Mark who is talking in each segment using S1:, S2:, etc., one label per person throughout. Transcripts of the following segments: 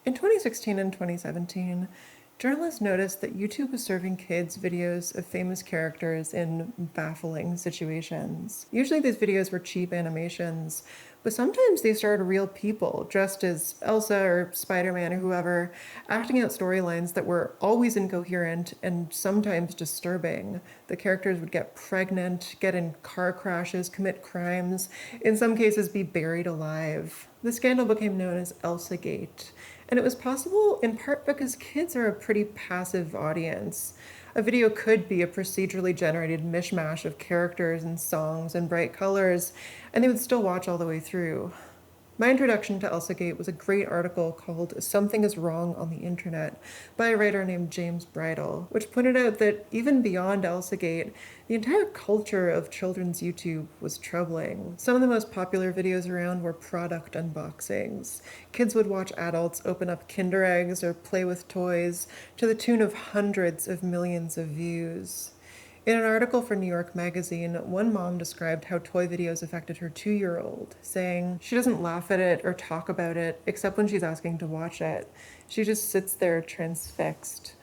S1: In 2016 and 2017, journalists noticed that YouTube was serving kids videos of famous characters in baffling situations. Usually these videos were cheap animations, but sometimes they starred real people dressed as Elsa or Spider-Man or whoever, acting out storylines that were always incoherent and sometimes disturbing. The characters would get pregnant, get in car crashes, commit crimes, in some cases be buried alive. The scandal became known as Elsagate. And it was possible in part because kids are a pretty passive audience. A video could be a procedurally generated mishmash of characters and songs and bright colors, and they would still watch all the way through. My introduction to Elsagate was a great article called Something is Wrong on the Internet by a writer named James Bridle, which pointed out that even beyond Elsagate, the entire culture of children's YouTube was troubling. Some of the most popular videos around were product unboxings. Kids would watch adults open up Kinder eggs or play with toys to the tune of hundreds of millions of views. In an article for New York Magazine, one mom described how toy videos affected her 2-year-old, saying she doesn't laugh at it or talk about it except when she's asking to watch it. She just sits there transfixed.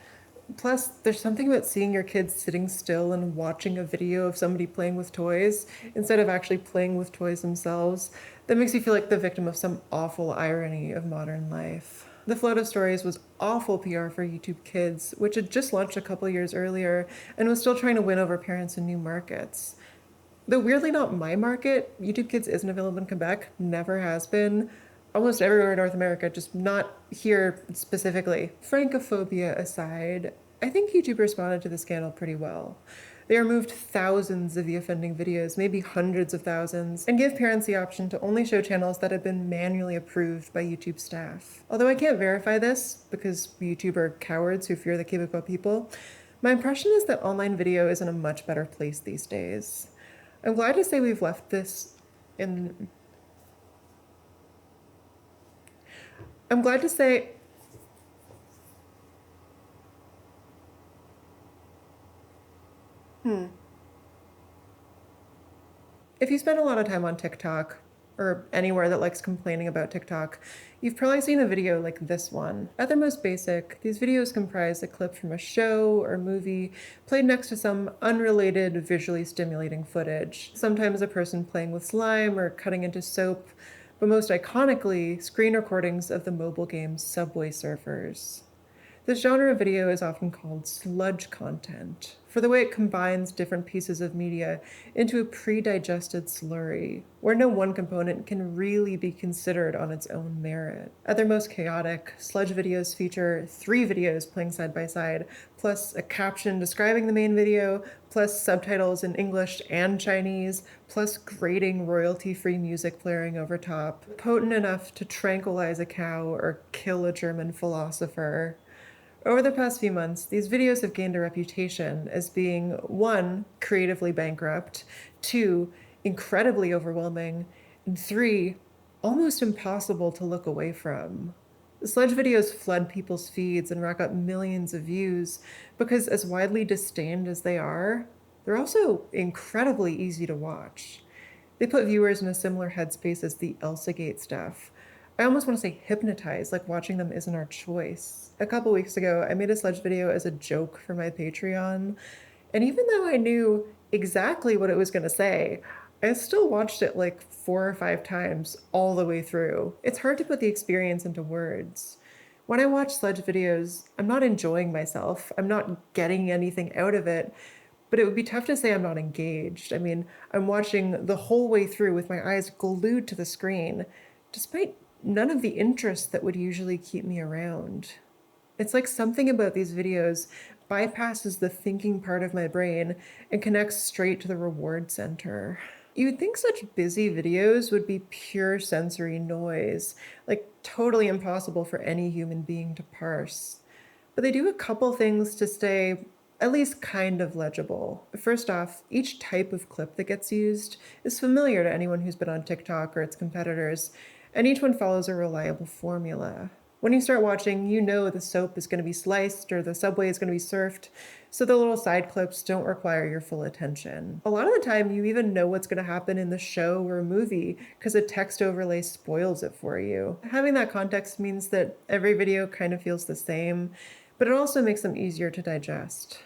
S1: Plus, there's something about seeing your kids sitting still and watching a video of somebody playing with toys instead of actually playing with toys themselves that makes you feel like the victim of some awful irony of modern life. The Flood of Stories was awful PR for YouTube Kids, which had just launched a couple years earlier and was still trying to win over parents in new markets. Though weirdly not my market, YouTube Kids isn't available in Quebec, never has been. Almost everywhere in North America, just not here specifically. Francophobia aside, I think YouTube responded to the scandal pretty well. They removed thousands of the offending videos, maybe hundreds of thousands, and gave parents the option to only show channels that had been manually approved by YouTube staff. Although I can't verify this, because YouTube are cowards who fear the Quebecois people, my impression is that online video is in a much better place these days. I'm glad to say we've left this in... I'm glad to say... If you spend a lot of time on TikTok, or anywhere that likes complaining about TikTok, you've probably seen a video like this one. At their most basic, these videos comprise a clip from a show or movie played next to some unrelated, visually stimulating footage. Sometimes a person playing with slime or cutting into soap, but most iconically, screen recordings of the mobile game Subway Surfers. This genre of video is often called sludge content, for the way it combines different pieces of media into a pre-digested slurry, where no one component can really be considered on its own merit. At their most chaotic, sludge videos feature 3 videos playing side by side, plus a caption describing the main video, plus subtitles in English and Chinese, plus grating royalty-free music blaring over top, potent enough to tranquilize a cow or kill a German philosopher. Over the past few months, these videos have gained a reputation as being 1, creatively bankrupt, 2, incredibly overwhelming, and 3, almost impossible to look away from. Sludge videos flood people's feeds and rack up millions of views because, as widely disdained as they are, they're also incredibly easy to watch. They put viewers in a similar headspace as the Elsagate stuff. I almost want to say hypnotized, like watching them isn't our choice. A couple weeks ago, I made a sludge video as a joke for my Patreon, and even though I knew exactly what it was going to say, I still watched it like 4 or 5 times all the way through. It's hard to put the experience into words. When I watch sludge videos, I'm not enjoying myself. I'm not getting anything out of it, but it would be tough to say I'm not engaged. I mean, I'm watching the whole way through with my eyes glued to the screen, despite none of the interest that would usually keep me around. It's like something about these videos bypasses the thinking part of my brain and connects straight to the reward center. You would think such busy videos would be pure sensory noise, like totally impossible for any human being to parse. But they do a couple things to stay at least kind of legible. First off, each type of clip that gets used is familiar to anyone who's been on TikTok or its competitors, and each one follows a reliable formula. When you start watching, you know the soap is going to be sliced or the subway is going to be surfed, so the little side clips don't require your full attention. A lot of the time, you even know what's going to happen in the show or movie because a text overlay spoils it for you. Having that context means that every video kind of feels the same, but it also makes them easier to digest.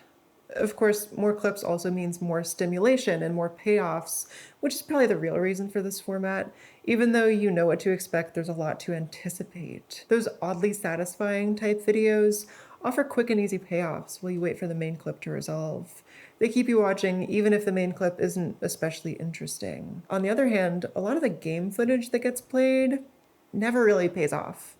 S1: Of course, more clips also means more stimulation and more payoffs, which is probably the real reason for this format. Even though you know what to expect, there's a lot to anticipate. Those oddly satisfying type videos offer quick and easy payoffs while you wait for the main clip to resolve. They keep you watching even if the main clip isn't especially interesting. On the other hand, a lot of the game footage that gets played never really pays off.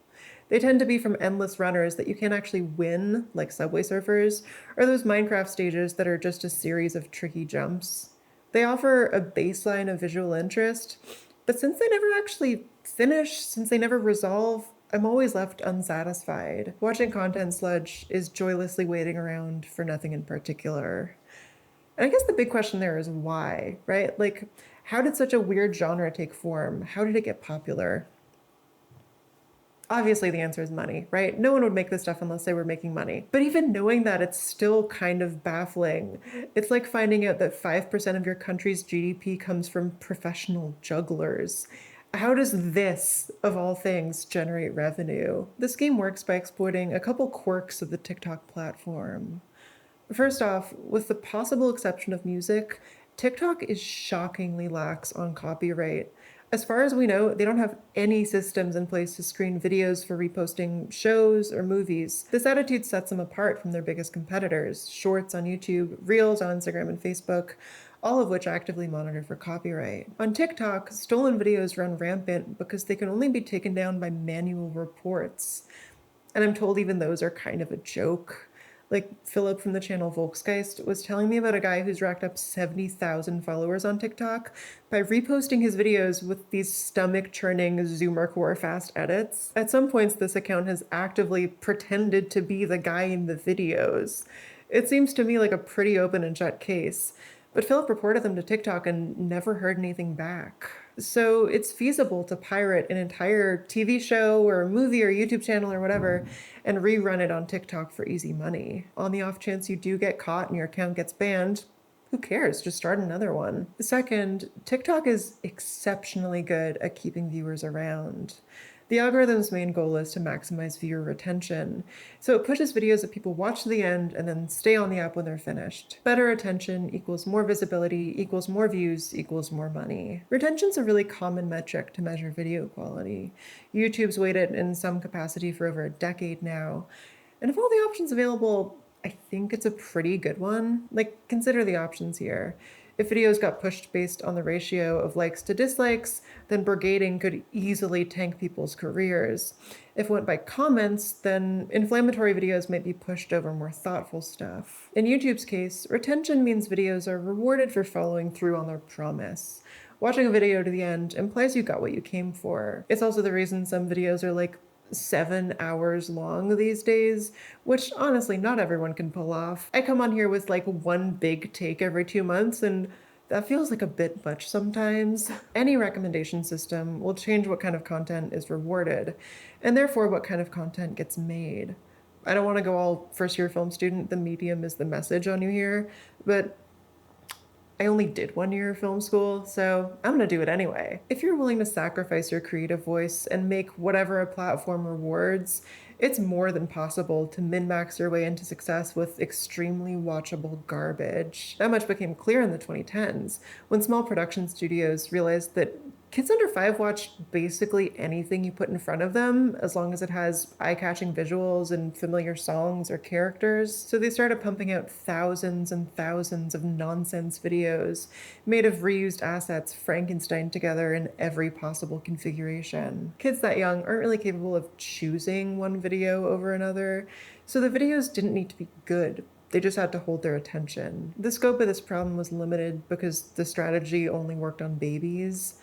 S1: They tend to be from endless runners that you can't actually win, like Subway Surfers, or those Minecraft stages that are just a series of tricky jumps. They offer a baseline of visual interest, but since they never actually finish, since they never resolve, I'm always left unsatisfied. Watching content sludge is joylessly waiting around for nothing in particular. And I guess the big question there is why, right? Like, how did such a weird genre take form? How did it get popular? Obviously, the answer is money, right? No one would make this stuff unless they were making money. But even knowing that, it's still kind of baffling. It's like finding out that 5% of your country's GDP comes from professional jugglers. How does this, of all things, generate revenue? This game works by exploiting a couple quirks of the TikTok platform. First off, with the possible exception of music, TikTok is shockingly lax on copyright. As far as we know, they don't have any systems in place to screen videos for reposting shows or movies. This attitude sets them apart from their biggest competitors, Shorts on YouTube, Reels on Instagram and Facebook, all of which actively monitor for copyright. On TikTok, stolen videos run rampant because they can only be taken down by manual reports. And I'm told even those are kind of a joke. Like Philip from the channel Volksgeist was telling me about a guy who's racked up 70,000 followers on TikTok by reposting his videos with these stomach-churning Zoomer core fast edits. At some points, this account has actively pretended to be the guy in the videos. It seems to me like a pretty open and shut case. But Philip reported them to TikTok and never heard anything back. So it's feasible to pirate an entire TV show or movie or YouTube channel or whatever and rerun it on TikTok for easy money. On the off chance you do get caught and your account gets banned, who cares? Just start another one. Second, TikTok is exceptionally good at keeping viewers around. The algorithm's main goal is to maximize viewer retention, so it pushes videos that people watch to the end and then stay on the app when they're finished. Better attention equals more visibility, equals more views, equals more money. Retention's a really common metric to measure video quality. YouTube's weighted in some capacity for over a decade now, and of all the options available, I think it's a pretty good one. Like, consider the options here. If videos got pushed based on the ratio of likes to dislikes, then brigading could easily tank people's careers. If it went by comments, then inflammatory videos might be pushed over more thoughtful stuff. In YouTube's case, retention means videos are rewarded for following through on their promise. Watching a video to the end implies you got what you came for. It's also the reason some videos are like 7 hours long these days, which honestly not everyone can pull off. I come on here with like one big take every 2 months, and that feels like a bit much sometimes. Any recommendation system will change what kind of content is rewarded, and therefore what kind of content gets made. I don't want to go all first-year film student, the medium is the message on you here, but I only did 1 year of film school, so I'm gonna do it anyway. If you're willing to sacrifice your creative voice and make whatever a platform rewards, it's more than possible to min-max your way into success with extremely watchable garbage. That much became clear in the 2010s, when small production studios realized that kids under 5 watch basically anything you put in front of them, as long as it has eye-catching visuals and familiar songs or characters. So they started pumping out thousands and thousands of nonsense videos made of reused assets Frankenstein together in every possible configuration. Kids that young aren't really capable of choosing one video over another, so the videos didn't need to be good. They just had to hold their attention. The scope of this problem was limited because the strategy only worked on babies.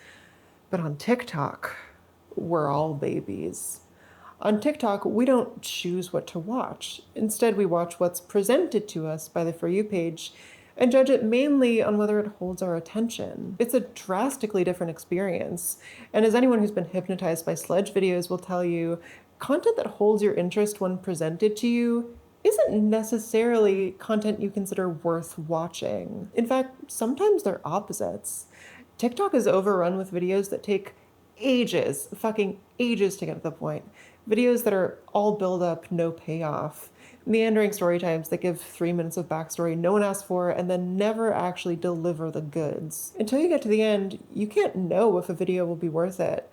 S1: But on TikTok, we're all babies. On TikTok, we don't choose what to watch. Instead, we watch what's presented to us by the For You page and judge it mainly on whether it holds our attention. It's a drastically different experience. And as anyone who's been hypnotized by Sludge videos will tell you, content that holds your interest when presented to you isn't necessarily content you consider worth watching. In fact, sometimes they're opposites. TikTok is overrun with videos that take ages, fucking ages to get to the point. Videos that are all build up, no payoff. Meandering story times that give 3 minutes of backstory no one asked for and then never actually deliver the goods. Until you get to the end, you can't know if a video will be worth it.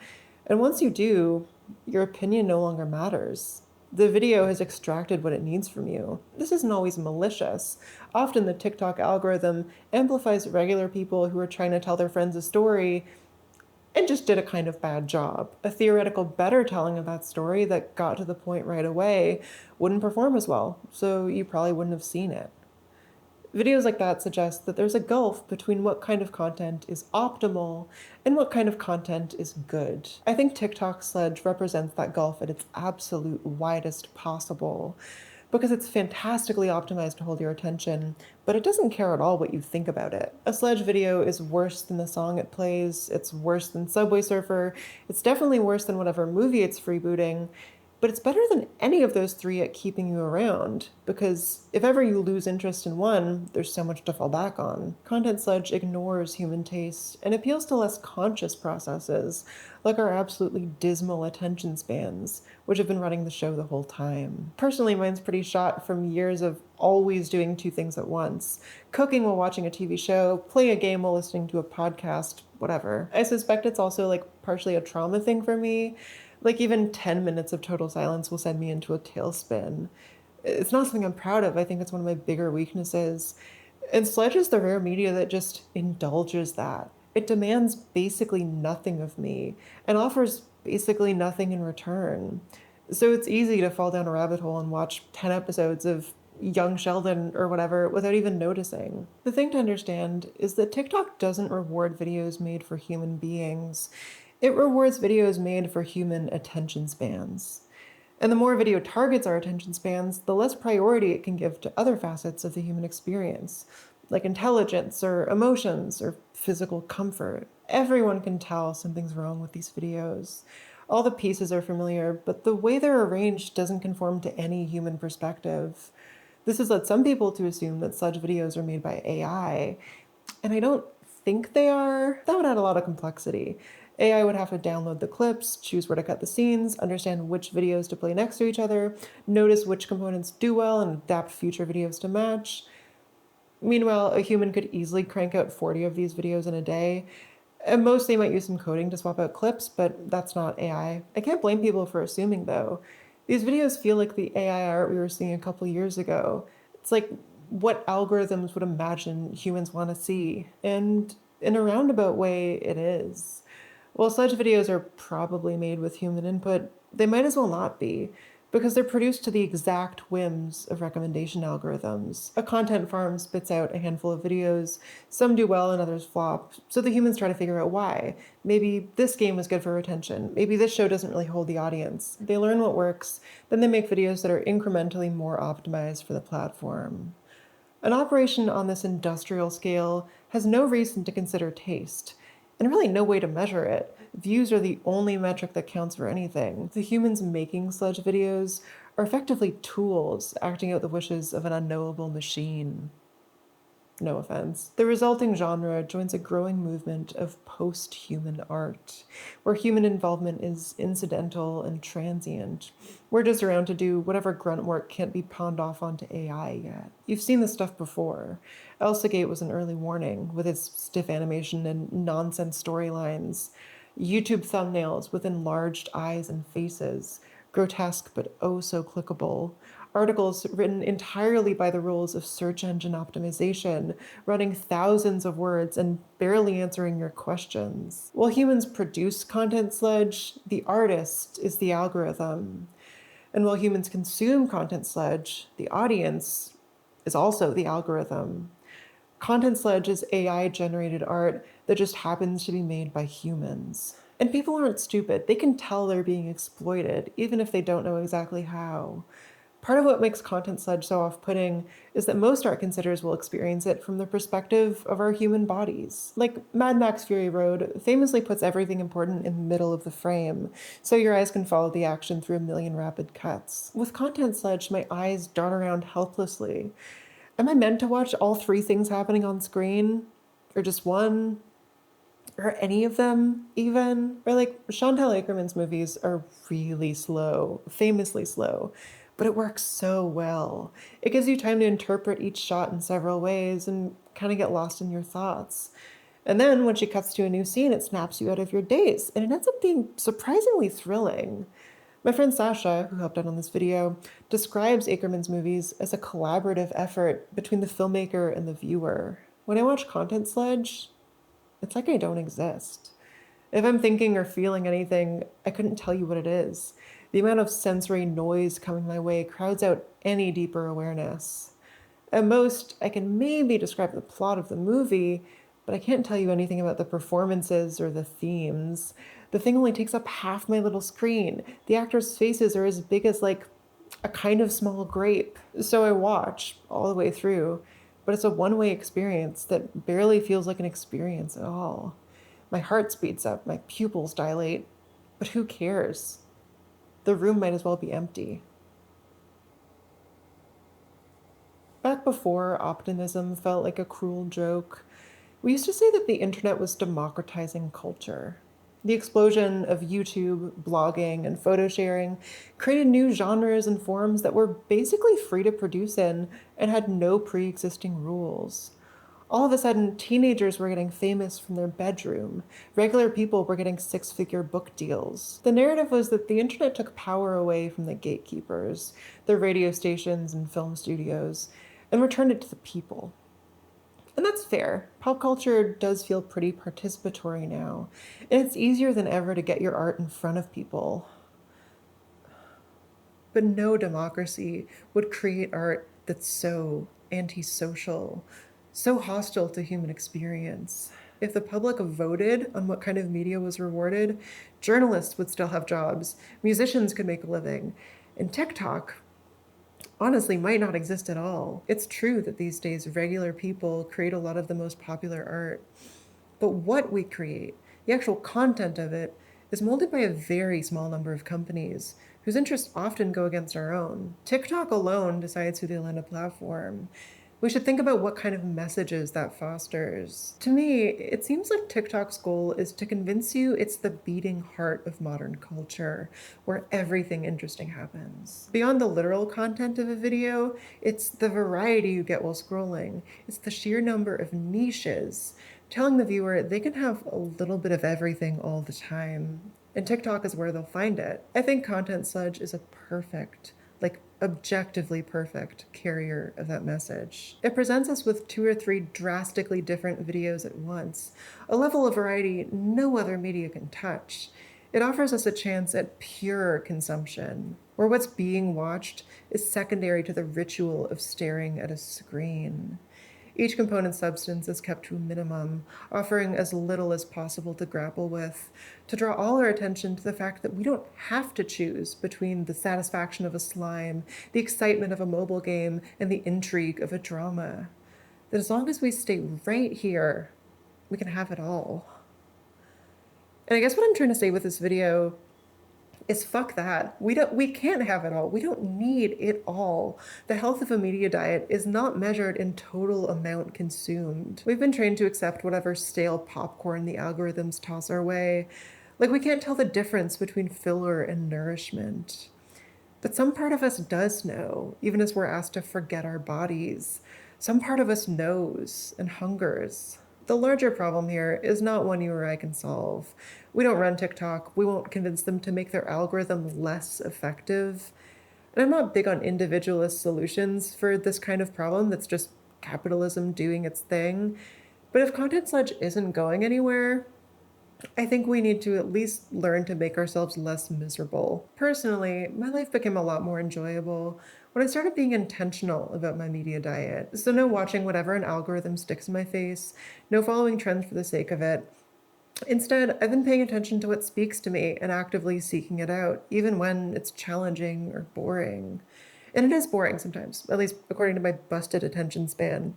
S1: And once you do, your opinion no longer matters. The video has extracted what it needs from you. This isn't always malicious. Often the TikTok algorithm amplifies regular people who are trying to tell their friends a story and just did a kind of bad job. A theoretical better telling of that story that got to the point right away wouldn't perform as well, so you probably wouldn't have seen it. Videos like that suggest that there's a gulf between what kind of content is optimal and what kind of content is good. I think TikTok Sludge represents that gulf at its absolute widest possible, because it's fantastically optimized to hold your attention, but it doesn't care at all what you think about it. A Sludge video is worse than the song it plays, it's worse than Subway Surfer, it's definitely worse than whatever movie it's freebooting, but it's better than any of those three at keeping you around, because if ever you lose interest in one, there's so much to fall back on. Content Sludge ignores human taste and appeals to less conscious processes, like our absolutely dismal attention spans, which have been running the show the whole time. Personally, mine's pretty shot from years of always doing two things at once. Cooking while watching a TV show, playing a game while listening to a podcast, whatever. I suspect it's also like partially a trauma thing for me. Like even 10 minutes of total silence will send me into a tailspin. It's not something I'm proud of. I think it's one of my bigger weaknesses. And Sludge is the rare media that just indulges that. It demands basically nothing of me and offers basically nothing in return. So it's easy to fall down a rabbit hole and watch 10 episodes of Young Sheldon or whatever without even noticing. The thing to understand is that TikTok doesn't reward videos made for human beings. It rewards videos made for human attention spans. And the more a video targets our attention spans, the less priority it can give to other facets of the human experience, like intelligence or emotions or physical comfort. Everyone can tell something's wrong with these videos. All the pieces are familiar, but the way they're arranged doesn't conform to any human perspective. This has led some people to assume that Sludge videos are made by AI, and I don't think they are. That would add a lot of complexity. AI would have to download the clips, choose where to cut the scenes, understand which videos to play next to each other, notice which components do well, and adapt future videos to match. Meanwhile, a human could easily crank out 40 of these videos in a day. At most, they might use some coding to swap out clips, but that's not AI. I can't blame people for assuming, though. These videos feel like the AI art we were seeing a couple years ago. It's like what algorithms would imagine humans want to see. And in a roundabout way, it is. While Sludge videos are probably made with human input, they might as well not be, because they're produced to the exact whims of recommendation algorithms. A content farm spits out a handful of videos, some do well and others flop, so the humans try to figure out why. Maybe this game was good for retention, maybe this show doesn't really hold the audience. They learn what works, then they make videos that are incrementally more optimized for the platform. An operation on this industrial scale has no reason to consider taste, and really no way to measure it. Views are the only metric that counts for anything. The humans making Sludge videos are effectively tools acting out the wishes of an unknowable machine. No offense. The resulting genre joins a growing movement of post-human art, where human involvement is incidental and transient. We're just around to do whatever grunt work can't be pawned off onto AI yet. You've seen this stuff before. Elsagate was an early warning, with its stiff animation and nonsense storylines. YouTube thumbnails with enlarged eyes and faces, grotesque but oh so clickable. Articles written entirely by the rules of search engine optimization, running thousands of words and barely answering your questions. While humans produce content sludge, the artist is the algorithm. And while humans consume content sludge, the audience is also the algorithm. Content sludge is AI-generated art that just happens to be made by humans. And people aren't stupid. They can tell they're being exploited, even if they don't know exactly how. Part of what makes content sludge so off-putting is that most art considerers will experience it from the perspective of our human bodies. Like Mad Max Fury Road famously puts everything important in the middle of the frame, so your eyes can follow the action through a million rapid cuts. With content sludge, my eyes dart around helplessly. Am I meant to watch all three things happening on screen? Or just one? Or any of them, even? Or like, Chantal Akerman's movies are really slow, famously slow, but it works so well. It gives you time to interpret each shot in several ways and kind of get lost in your thoughts. And then when she cuts to a new scene, it snaps you out of your daze, and it ends up being surprisingly thrilling. My friend Sasha, who helped out on this video, describes Akerman's movies as a collaborative effort between the filmmaker and the viewer. When I watch Content Sludge, it's like I don't exist. If I'm thinking or feeling anything, I couldn't tell you what it is. The amount of sensory noise coming my way crowds out any deeper awareness. At most, I can maybe describe the plot of the movie, but I can't tell you anything about the performances or the themes. The thing only takes up half my little screen. The actors' faces are as big as like a kind of small grape. So I watch all the way through, but it's a one-way experience that barely feels like an experience at all. My heart speeds up, my pupils dilate, but who cares? The room might as well be empty. Back before optimism felt like a cruel joke, we used to say that the internet was democratizing culture. The explosion of YouTube, blogging, and photo sharing created new genres and forms that were basically free to produce in and had no pre-existing rules. All of a sudden, teenagers were getting famous from their bedroom. Regular people were getting six-figure book deals. The narrative was that the internet took power away from the gatekeepers, the radio stations and film studios, and returned it to the people. And that's fair. Pop culture does feel pretty participatory now, and it's easier than ever to get your art in front of people. But no democracy would create art that's so antisocial, so hostile to human experience. If the public voted on what kind of media was rewarded, journalists would still have jobs, musicians could make a living, and TikTok honestly might not exist at all. It's true that these days regular people create a lot of the most popular art, but what we create, the actual content of it, is molded by a very small number of companies whose interests often go against our own. TikTok alone decides who they'll end a platform. We should think about what kind of messages that fosters. To me, it seems like TikTok's goal is to convince you it's the beating heart of modern culture, where everything interesting happens. Beyond the literal content of a video, it's the variety you get while scrolling. It's the sheer number of niches, telling the viewer they can have a little bit of everything all the time. And TikTok is where they'll find it. I think Content Sludge is a perfect, objectively perfect carrier of that message. It presents us with 2 or 3 drastically different videos at once, a level of variety no other media can touch. It offers us a chance at pure consumption, where what's being watched is secondary to the ritual of staring at a screen. Each component substance is kept to a minimum, offering as little as possible to grapple with, to draw all our attention to the fact that we don't have to choose between the satisfaction of a slime, the excitement of a mobile game, and the intrigue of a drama. That as long as we stay right here, we can have it all. And I guess what I'm trying to say with this video is fuck that. We can't have it all. We don't need it all. The health of a media diet is not measured in total amount consumed. We've been trained to accept whatever stale popcorn the algorithms toss our way. Like we can't tell the difference between filler and nourishment. But some part of us does know, even as we're asked to forget our bodies. Some part of us knows and hungers. The larger problem here is not one you or I can solve. We don't run TikTok. We won't convince them to make their algorithm less effective. And I'm not big on individualist solutions for this kind of problem that's just capitalism doing its thing. But if Content Sludge isn't going anywhere, I think we need to at least learn to make ourselves less miserable. Personally, my life became a lot more enjoyable when I started being intentional about my media diet. So no watching whatever an algorithm sticks in my face, no following trends for the sake of it. Instead, I've been paying attention to what speaks to me and actively seeking it out, even when it's challenging or boring. And it is boring sometimes, at least according to my busted attention span.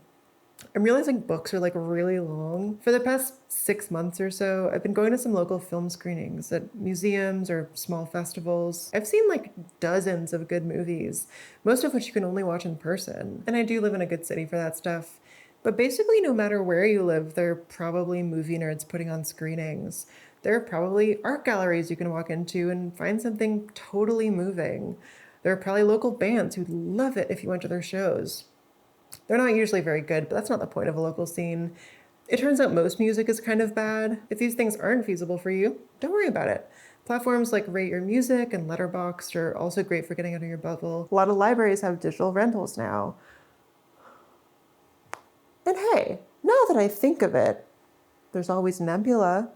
S1: I'm realizing books are like really long. For the past 6 months or so, I've been going to some local film screenings at museums or small festivals. I've seen like dozens of good movies, most of which you can only watch in person. And I do live in a good city for that stuff. But basically, no matter where you live, there are probably movie nerds putting on screenings. There are probably art galleries you can walk into and find something totally moving. There are probably local bands who'd love it if you went to their shows. They're not usually very good, but that's not the point of a local scene. It turns out most music is kind of bad. If these things aren't feasible for you, don't worry about it. Platforms like Rate Your Music and Letterboxd are also great for getting out of your bubble. A lot of libraries have digital rentals now. And hey, now that I think of it, there's always Nebula.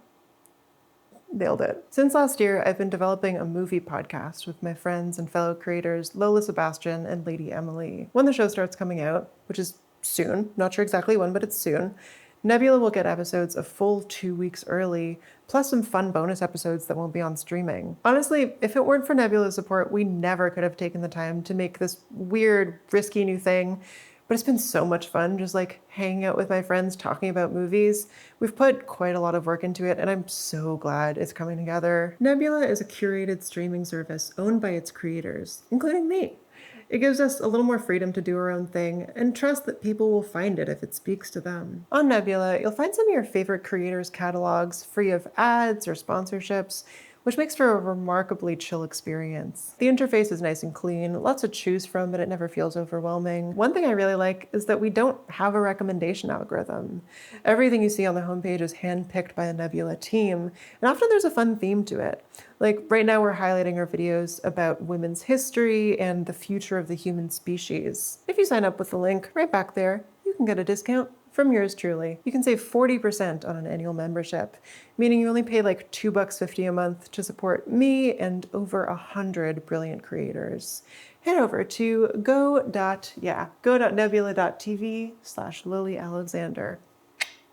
S1: Nailed it. Since last year, I've been developing a movie podcast with my friends and fellow creators Lola Sebastian and Lady Emily. When the show starts coming out, which is soon, not sure exactly when, but it's soon, Nebula will get episodes a full 2 weeks early, plus some fun bonus episodes that won't be on streaming. Honestly, if it weren't for Nebula's support, we never could have taken the time to make this weird, risky new thing. But it's been so much fun just like hanging out with my friends talking about movies. We've put quite a lot of work into it, and I'm so glad it's coming together. Nebula is a curated streaming service owned by its creators, including me. It gives us a little more freedom to do our own thing and trust that people will find it if it speaks to them. On Nebula, you'll find some of your favorite creators' catalogs free of ads or sponsorships, which makes for a remarkably chill experience. The interface is nice and clean, lots to choose from, but it never feels overwhelming. One thing I really like is that we don't have a recommendation algorithm. Everything you see on the homepage is handpicked by the Nebula team, and often there's a fun theme to it. Like right now we're highlighting our videos about women's history and the future of the human species. If you sign up with the link right back there, you can get a discount from yours truly. You can save 40% on an annual membership, meaning you only pay like $2.50 a month to support me and over 100 brilliant creators. Head over to go.nebula.tv/LilyAlexander.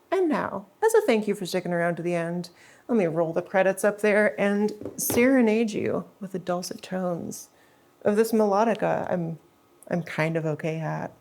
S1: And now, as a thank you for sticking around to the end, let me roll the credits up there and serenade you with the dulcet tones of this melodica I'm kind of okay at.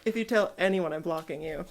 S1: If you tell anyone I'm blocking you,